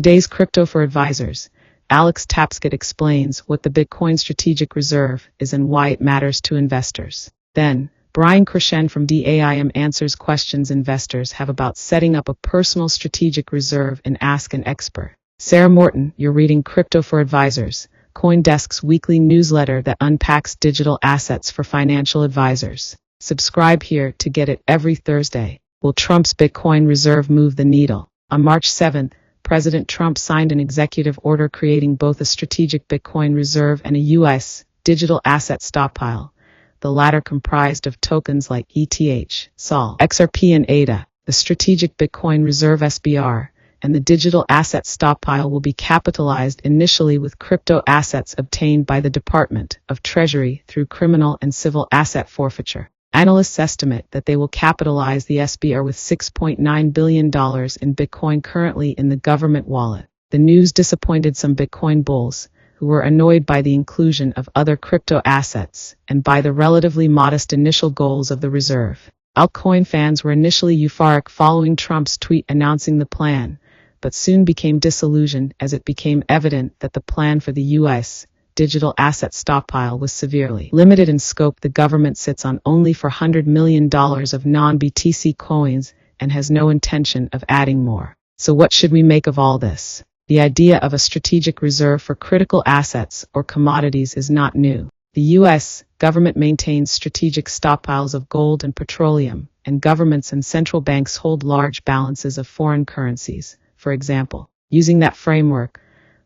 Today's Crypto for Advisors. Alex Tapscott explains what the Bitcoin Strategic Reserve is and why it matters to investors. Then, Brian Crescent from DAIM answers questions investors have about setting up a personal strategic reserve and Ask an Expert. Sarah Morton, you're reading Crypto for Advisors, CoinDesk's weekly newsletter that unpacks digital assets for financial advisors. Subscribe here to get it every Thursday. Will Trump's Bitcoin reserve move the needle? On March 7th, President Trump signed an executive order creating both a strategic Bitcoin reserve and a U.S. digital asset stockpile, the latter comprised of tokens like ETH, SOL, XRP, and ADA. The Strategic Bitcoin Reserve (SBR) and the digital asset stockpile will be capitalized initially with crypto assets obtained by the Department of Treasury through criminal and civil asset forfeiture. Analysts estimate that they will capitalize the SBR with $6.9 billion in Bitcoin currently in the government wallet. The news disappointed some Bitcoin bulls, who were annoyed by the inclusion of other crypto assets and by the relatively modest initial goals of the reserve. Altcoin fans were initially euphoric following Trump's tweet announcing the plan, but soon became disillusioned as it became evident that the plan for the U.S. digital asset stockpile was severely limited in scope. The government sits on only $400 million of non-BTC coins and has no intention of adding more. So what should we make of all this? The idea of a strategic reserve for critical assets or commodities is not new. The U.S. government maintains strategic stockpiles of gold and petroleum, and governments and central banks hold large balances of foreign currencies. For example, using that framework,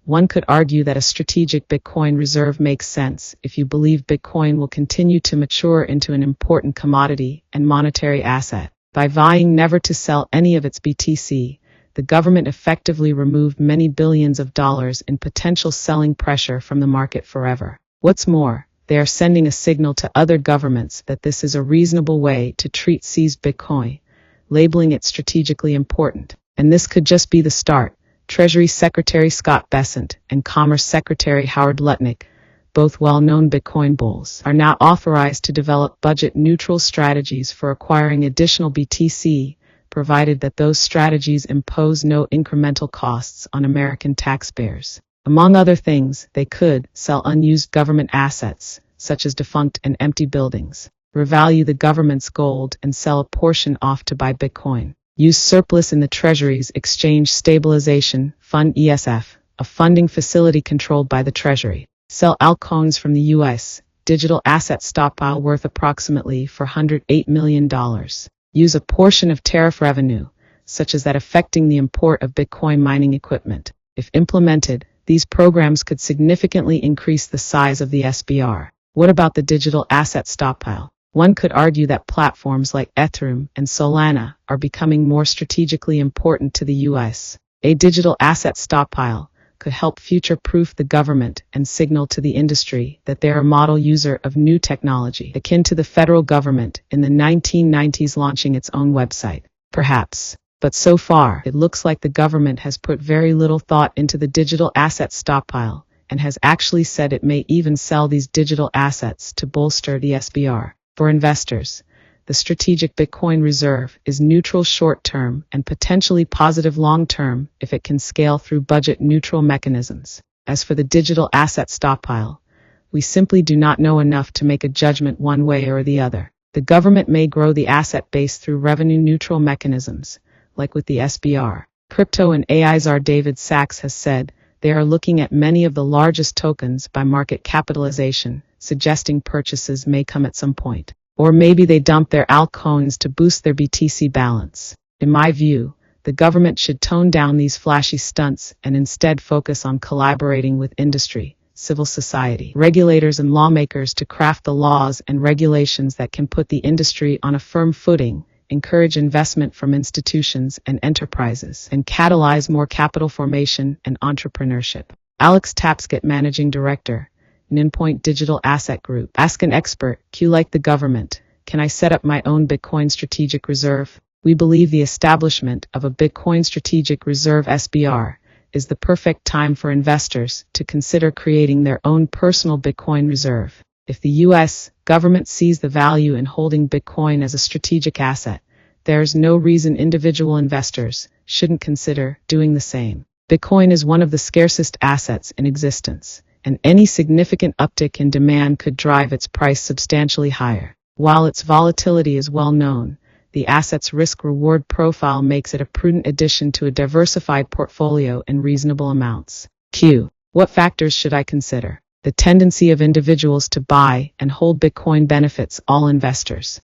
one could argue that a strategic Bitcoin reserve makes sense if you believe Bitcoin will continue to mature into an important commodity and monetary asset. By vying never to sell any of its BTC, the government effectively removed many billions of dollars in potential selling pressure from the market forever. What's more, they are sending a signal to other governments that this is a reasonable way to treat seized Bitcoin, labeling it strategically important. And this could just be the start. Treasury Secretary Scott Bessent and Commerce Secretary Howard Lutnick, both well-known Bitcoin bulls, are now authorized to develop budget-neutral strategies for acquiring additional BTC, provided that those strategies impose no incremental costs on American taxpayers. Among other things, they could sell unused government assets, such as defunct and empty buildings, revalue the government's gold and sell a portion off to buy Bitcoin. Use surplus in the Treasury's Exchange Stabilization Fund (ESF), a funding facility controlled by the Treasury. Sell altcoins from the U.S. digital asset stockpile worth approximately $408 million. Use a portion of tariff revenue, such as that affecting the import of Bitcoin mining equipment. If implemented, these programs could significantly increase the size of the SBR. What about the digital asset stockpile? One could argue that platforms like Ethereum and Solana are becoming more strategically important to the U.S. A digital asset stockpile could help future-proof the government and signal to the industry that they are a model user of new technology, akin to the federal government in the 1990s launching its own website. Perhaps. But so far, it looks like the government has put very little thought into the digital asset stockpile and has actually said it may even sell these digital assets to bolster the SBR. For investors, the Strategic Bitcoin Reserve is neutral short-term and potentially positive long-term if it can scale through budget-neutral mechanisms. As for the digital asset stockpile, we simply do not know enough to make a judgment one way or the other. The government may grow the asset base through revenue-neutral mechanisms, like with the SBR. Crypto and AI czar David Sachs has said they are looking at many of the largest tokens by market capitalization, suggesting purchases may come at some point. Or maybe they dump their altcoins to boost their BTC balance. In my view, the government should tone down these flashy stunts and instead focus on collaborating with industry, civil society, regulators and lawmakers to craft the laws and regulations that can put the industry on a firm footing, encourage investment from institutions and enterprises, and catalyze more capital formation and entrepreneurship. Alex Tapscott, Managing Director, Ninpoint Digital Asset Group. Ask an Expert. Like the government, can I set up my own Bitcoin Strategic Reserve? We believe the establishment of a Bitcoin Strategic Reserve (SBR) is the perfect time for investors to consider creating their own personal Bitcoin reserve. If the U.S. government sees the value in holding Bitcoin as a strategic asset, there is no reason individual investors shouldn't consider doing the same. Bitcoin is one of the scarcest assets in existence, and any significant uptick in demand could drive its price substantially higher. While its volatility is well known, the asset's risk-reward profile makes it a prudent addition to a diversified portfolio in reasonable amounts. Q. What factors should I consider? The tendency of individuals to buy and hold Bitcoin benefits all investors.